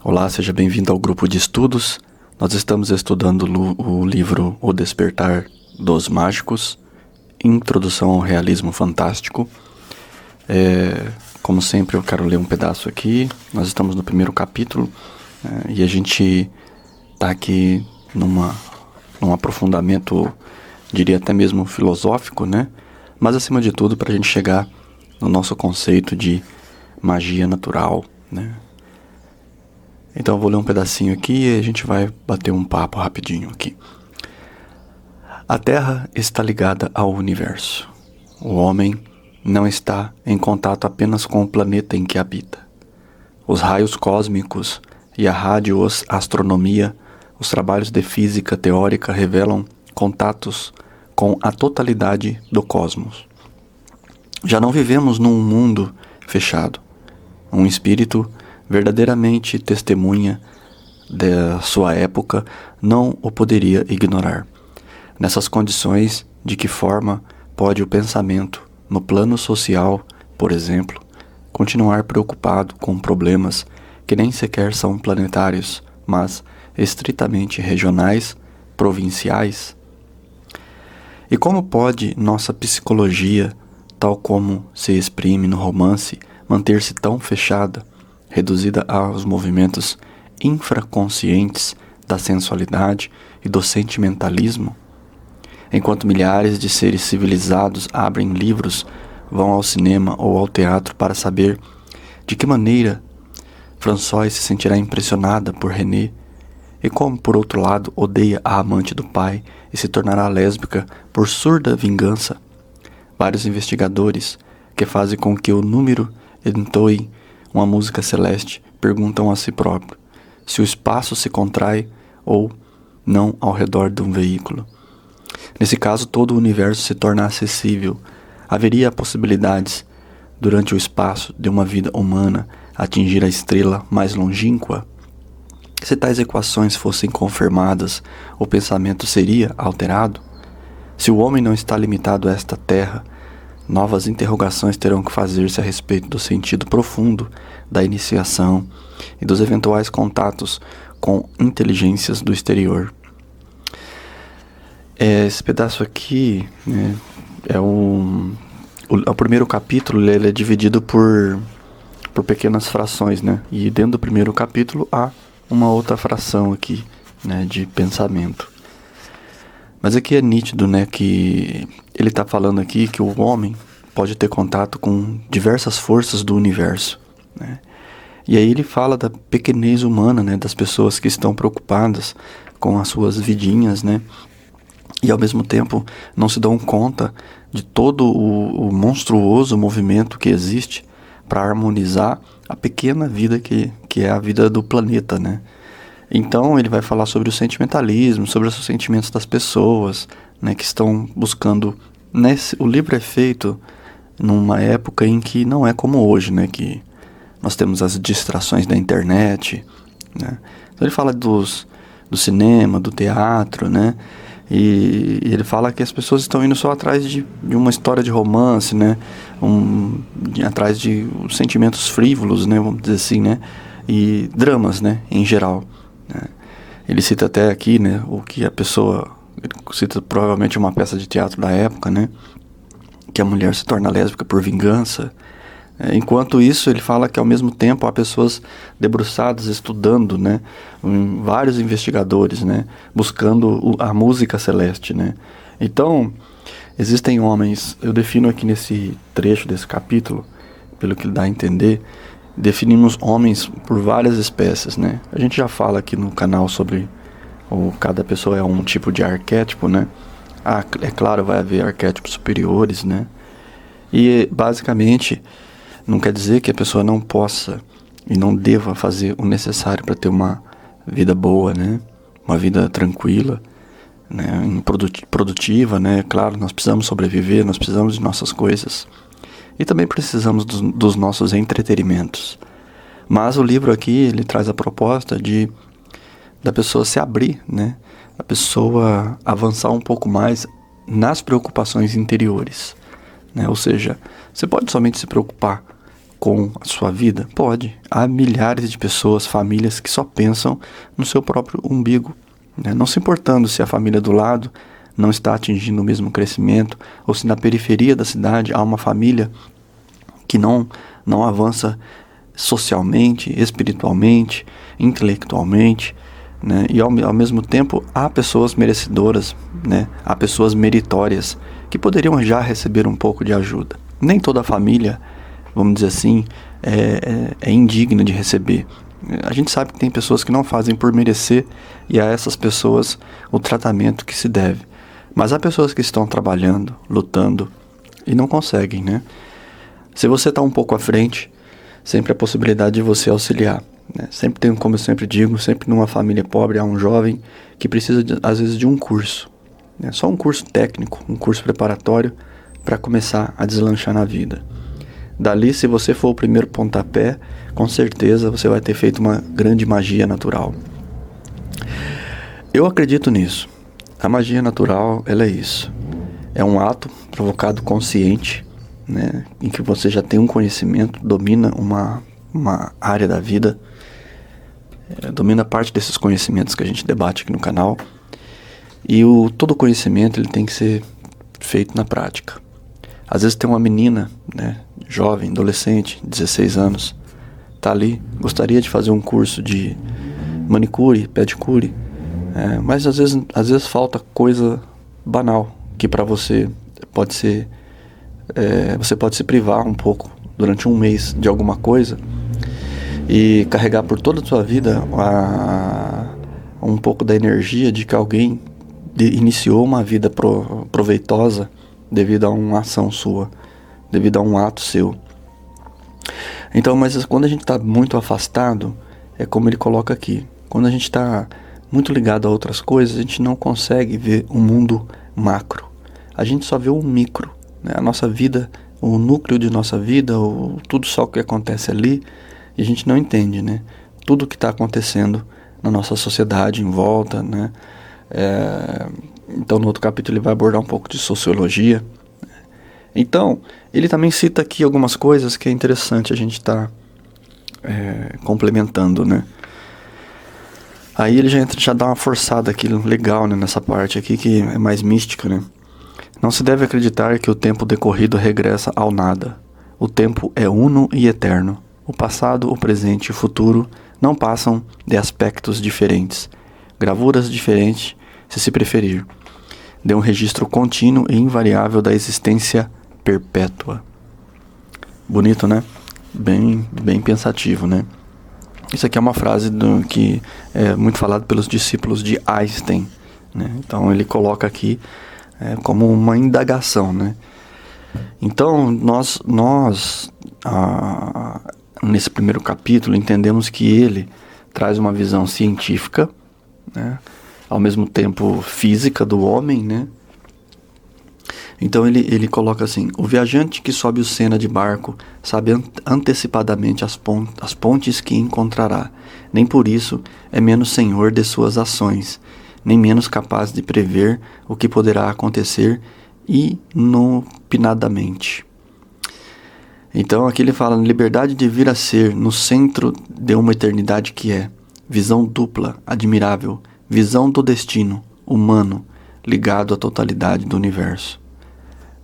Olá, seja bem-vindo ao grupo de estudos. Nós estamos estudando o livro O Despertar dos Mágicos, Introdução ao Realismo Fantástico. Como sempre, eu quero ler um pedaço aqui. Nós estamos no primeiro capítulo e a gente está aqui num aprofundamento, diria até mesmo filosófico, né? Mas, acima de tudo, para a gente chegar no nosso conceito de magia natural, né? Então eu vou ler um pedacinho aqui e a gente vai bater um papo rapidinho aqui. A Terra está ligada ao universo. O homem não está em contato apenas com o planeta em que habita. Os raios cósmicos e a radioastronomia, os trabalhos de física teórica revelam contatos com a totalidade do cosmos. Já não vivemos num mundo fechado. Um espírito verdadeiramente testemunha da sua época não o poderia ignorar. Nessas condições, de que forma pode o pensamento, no plano social, por exemplo, continuar preocupado com problemas que nem sequer são planetários, mas estritamente regionais, provinciais? E como pode nossa psicologia, tal como se exprime no romance, manter-se tão fechada, reduzida aos movimentos infraconscientes da sensualidade e do sentimentalismo? Enquanto milhares de seres civilizados abrem livros, vão ao cinema ou ao teatro para saber de que maneira François se sentirá impressionada por René, e como, por outro lado, odeia a amante do pai e se tornará lésbica por surda vingança, vários investigadores, que fazem com que o número entoe uma música celeste, perguntam a si próprio se o espaço se contrai ou não ao redor de um veículo. Nesse caso, todo o universo se torna acessível. Haveria possibilidades, durante o espaço de uma vida humana, atingir a estrela mais longínqua? Se tais equações fossem confirmadas, o pensamento seria alterado? Se o homem não está limitado a esta terra, novas interrogações terão que fazer-se a respeito do sentido profundo da iniciação e dos eventuais contatos com inteligências do exterior. Esse pedaço aqui, né, o primeiro capítulo. Ele é dividido por pequenas frações, né? E dentro do primeiro capítulo há uma outra fração aqui, né, de pensamento. Mas aqui é nítido, né, que ele está falando aqui que o homem pode ter contato com diversas forças do universo, né? E aí ele fala da pequenez humana, né, das pessoas que estão preocupadas com as suas vidinhas, né? E ao mesmo tempo não se dão conta de todo o monstruoso movimento que existe para harmonizar a pequena vida que é a vida do planeta, né? Então ele vai falar sobre o sentimentalismo, sobre os sentimentos das pessoas, né, que estão buscando... O livro é feito numa época em que não é como hoje, né, que nós temos as distrações da internet, né? Então ele fala do cinema, do teatro, né? E ele fala que as pessoas estão indo só atrás de uma história de romance, né? Atrás de sentimentos frívolos, né? Vamos dizer assim, né? E dramas, né? Em geral, né? Ele cita até aqui, né? O que a pessoa... Ele cita provavelmente uma peça de teatro da época, né? Que a mulher se torna lésbica por vingança. Enquanto isso, ele fala que ao mesmo tempo há pessoas debruçadas estudando, né? Vários investigadores, né? Buscando a música celeste, né? Então, existem homens... Eu defino aqui nesse trecho desse capítulo, pelo que ele dá a entender, definimos homens por várias espécies, né? A gente já fala aqui no canal sobre cada pessoa é um tipo de arquétipo, né? É claro, vai haver arquétipos superiores, né? E basicamente não quer dizer que a pessoa não possa e não deva fazer o necessário para ter uma vida boa, né? Uma vida tranquila, né? Produtiva, né? Claro, nós precisamos sobreviver, nós precisamos de nossas coisas. E também precisamos dos nossos entretenimentos. Mas o livro aqui, ele traz a proposta da pessoa se abrir, né? A pessoa avançar um pouco mais nas preocupações interiores, né? Ou seja, você pode somente se preocupar com a sua vida? Pode. Há milhares de pessoas, famílias que só pensam no seu próprio umbigo, né? Não se importando se a família do lado não está atingindo o mesmo crescimento, ou se na periferia da cidade há uma família que não avança socialmente, espiritualmente, intelectualmente, né? E ao mesmo tempo há pessoas merecedoras, né? Há pessoas meritórias que poderiam já receber um pouco de ajuda. Nem toda família, vamos dizer assim, é indigna de receber. A gente sabe que tem pessoas que não fazem por merecer, e a essas pessoas o tratamento que se deve. Mas há pessoas que estão trabalhando, lutando e não conseguem, né? Se você está um pouco à frente, sempre há a possibilidade de você auxiliar, né? Sempre tem, como eu sempre digo, sempre numa família pobre há um jovem que precisa, às vezes, de um curso, né? Só um curso técnico, um curso preparatório para começar a deslanchar na vida. Dali, se você for o primeiro pontapé, com certeza você vai ter feito uma grande magia natural. Eu acredito nisso. A magia natural, ela é isso. É um ato provocado consciente, né, em que você já tem um conhecimento, domina uma área da vida, domina parte desses conhecimentos que a gente debate aqui no canal. E todo conhecimento ele tem que ser feito na prática. Às vezes tem uma menina, né, jovem, adolescente, 16 anos, tá ali, gostaria de fazer um curso de manicure, pedicure, mas às vezes falta coisa banal, que para você pode ser, você pode se privar um pouco durante um mês de alguma coisa e carregar por toda a sua vida um pouco da energia de que alguém iniciou uma vida proveitosa devido a uma ação sua, devido a um ato seu. Então, mas quando a gente está muito afastado, é como ele coloca aqui, quando a gente está muito ligado a outras coisas, a gente não consegue ver o mundo macro. A gente só vê o micro, né? A nossa vida, o núcleo de nossa vida, tudo só o que acontece ali, e a gente não entende, né? Tudo que está acontecendo na nossa sociedade em volta, né? Então, no outro capítulo ele vai abordar um pouco de sociologia. Então, ele também cita aqui algumas coisas que é interessante a gente estar complementando, né? Aí ele já dá uma forçada aqui legal, né, nessa parte aqui que é mais mística, né? Não se deve acreditar que o tempo decorrido regressa ao nada. O tempo é uno e eterno. O passado, o presente e o futuro não passam de aspectos diferentes, gravuras diferentes, se preferir, de um registro contínuo e invariável da existência perpétua. Bonito, né? Bem pensativo, né? Isso aqui é uma frase que é muito falada pelos discípulos de Einstein, né? Então ele coloca aqui como uma indagação, né? Então nós nesse primeiro capítulo entendemos que ele traz uma visão científica, né? Ao mesmo tempo física do homem, né? Então ele coloca assim: o viajante que sobe o Sena de barco sabe antecipadamente as pontes que encontrará. Nem por isso é menos senhor de suas ações, nem menos capaz de prever o que poderá acontecer inopinadamente. Então aqui ele fala: liberdade de vir a ser no centro de uma eternidade que é visão dupla, admirável, visão do destino humano ligado à totalidade do universo.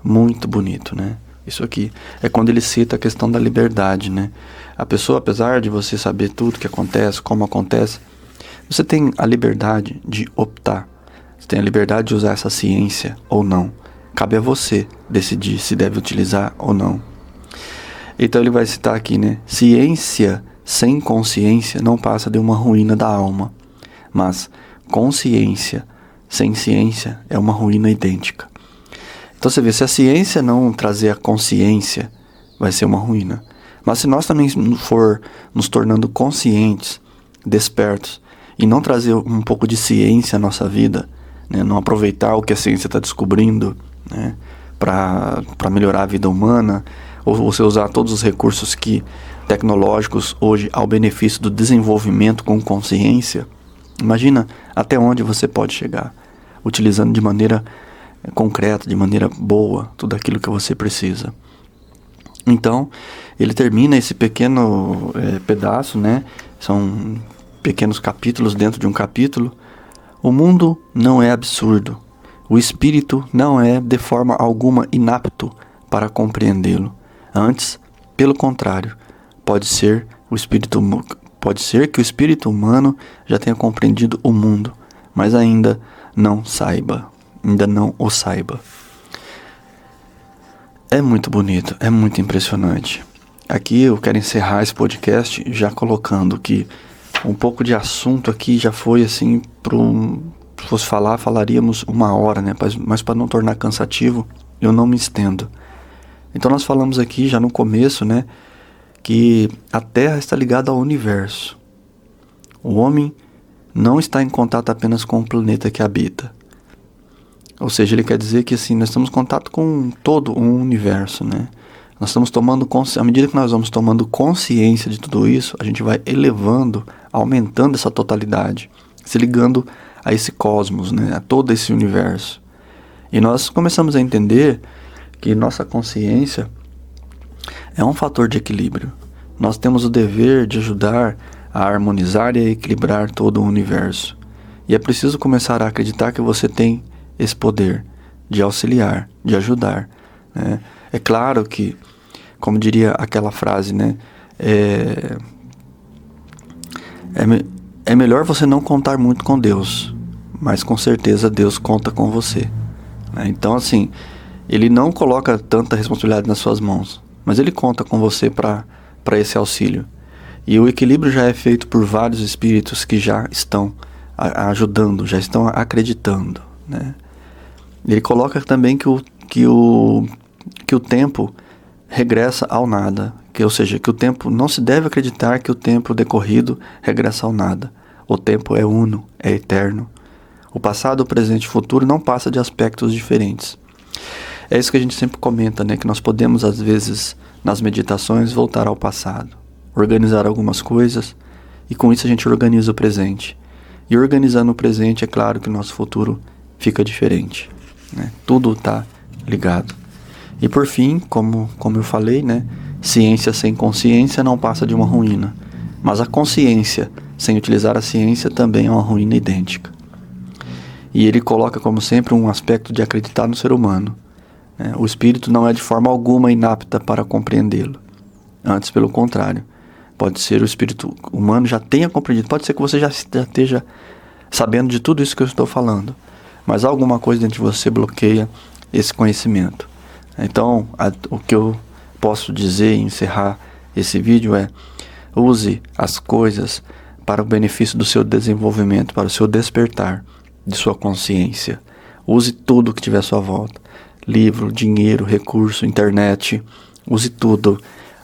Muito bonito, né? Isso aqui é quando ele cita a questão da liberdade, né? A pessoa, apesar de você saber tudo que acontece, como acontece, você tem a liberdade de optar. Você tem a liberdade de usar essa ciência ou não. Cabe a você decidir se deve utilizar ou não. Então ele vai citar aqui, né? Ciência sem consciência não passa de uma ruína da alma, mas consciência sem ciência é uma ruína idêntica. Então você vê, se a ciência não trazer a consciência, vai ser uma ruína. Mas se nós também for nos tornando conscientes, despertos, e não trazer um pouco de ciência à nossa vida, né? Não aproveitar o que a ciência está descobrindo, né? Para melhorar a vida humana, ou você usar todos os recursos tecnológicos hoje ao benefício do desenvolvimento com consciência, imagina até onde você pode chegar, utilizando de maneira concreta, de maneira boa, tudo aquilo que você precisa. Então, ele termina esse pequeno pedaço, né? São pequenos capítulos dentro de um capítulo. O mundo não é absurdo. O espírito não é, de forma alguma, inapto para compreendê-lo. Antes, pelo contrário, pode ser que o espírito humano já tenha compreendido o mundo, mas ainda não o saiba. É muito bonito, é muito impressionante. Aqui eu quero encerrar esse podcast já colocando que um pouco de assunto aqui já foi assim, se fosse falaríamos 1 hora, né? Mas para não tornar cansativo, eu não me estendo. Então nós falamos aqui já no começo, né? Que a Terra está ligada ao universo. O homem não está em contato apenas com o planeta que habita. Ou seja, ele quer dizer que assim, nós estamos em contato com todo o universo, né? Nós estamos tomando à medida que nós vamos tomando consciência de tudo isso, a gente vai elevando, aumentando essa totalidade, se ligando a esse cosmos, né? A todo esse universo. E nós começamos a entender que nossa consciência é um fator de equilíbrio. Nós temos o dever de ajudar a harmonizar e a equilibrar todo o universo. E é preciso começar a acreditar que você tem esse poder de auxiliar, de ajudar, né? É claro que, como diria aquela frase, né? É melhor você não contar muito com Deus, mas com certeza Deus conta com você, né? Então, assim, Ele não coloca tanta responsabilidade nas suas mãos, mas Ele conta com você para esse auxílio. E o equilíbrio já é feito por vários espíritos que já estão ajudando, já estão acreditando, né? Ele coloca também que o tempo regressa ao nada, ou seja, que o tempo, não se deve acreditar que o tempo decorrido regressa ao nada. O tempo é uno, é eterno. O passado, o presente e o futuro não passa de aspectos diferentes. É isso que a gente sempre comenta, né? Que nós podemos, às vezes, nas meditações, voltar ao passado, organizar algumas coisas, e com isso a gente organiza o presente. E organizando o presente, é claro que o nosso futuro fica diferente, né? Tudo está ligado. E por fim, como eu falei, né? Ciência sem consciência não passa de uma ruína. Mas a consciência, sem utilizar a ciência, também é uma ruína idêntica. E ele coloca, como sempre, um aspecto de acreditar no ser humano, né? O espírito não é de forma alguma inapta para compreendê-lo. Antes, pelo contrário. Pode ser o espírito humano já tenha compreendido. Pode ser que você já esteja sabendo de tudo isso que eu estou falando. Mas alguma coisa dentro de você bloqueia esse conhecimento. Então, o que eu posso dizer e encerrar esse vídeo é: use as coisas para o benefício do seu desenvolvimento, para o seu despertar de sua consciência. Use tudo que tiver à sua volta. Livro, dinheiro, recurso, internet. Use tudo.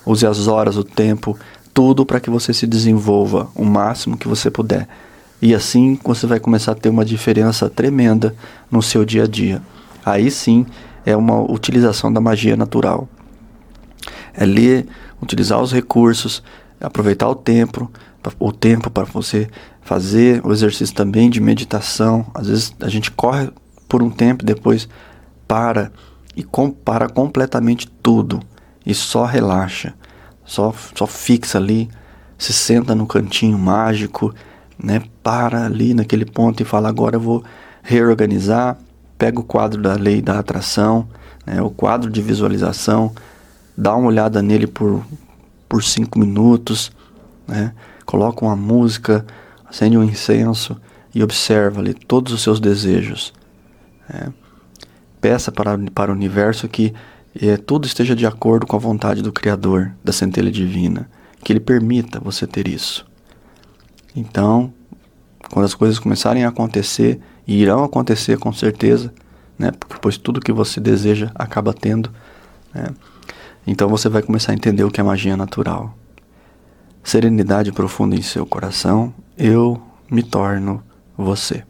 Use as horas, o tempo, tudo para que você se desenvolva o máximo que você puder. E assim você vai começar a ter uma diferença tremenda no seu dia a dia. Aí sim é uma utilização da magia natural. É ler, utilizar os recursos, aproveitar o tempo para você fazer o exercício também de meditação. Às vezes a gente corre por um tempo, depois para e compara completamente tudo e só relaxa, só fixa ali, se senta no cantinho mágico, né? Para ali naquele ponto e fala: agora eu vou reorganizar. Pega o quadro da lei da atração, né? O quadro de visualização, dá uma olhada nele por 5 minutos, né? Coloca uma música, acende um incenso e observa ali todos os seus desejos, né? Peça para o universo que tudo esteja de acordo com a vontade do Criador, da centelha divina, que Ele permita você ter isso. Então, quando as coisas começarem a acontecer, e irão acontecer com certeza, né? Pois tudo que você deseja acaba tendo, né? Então você vai começar a entender o que é magia natural. Serenidade profunda em seu coração, eu me torno você.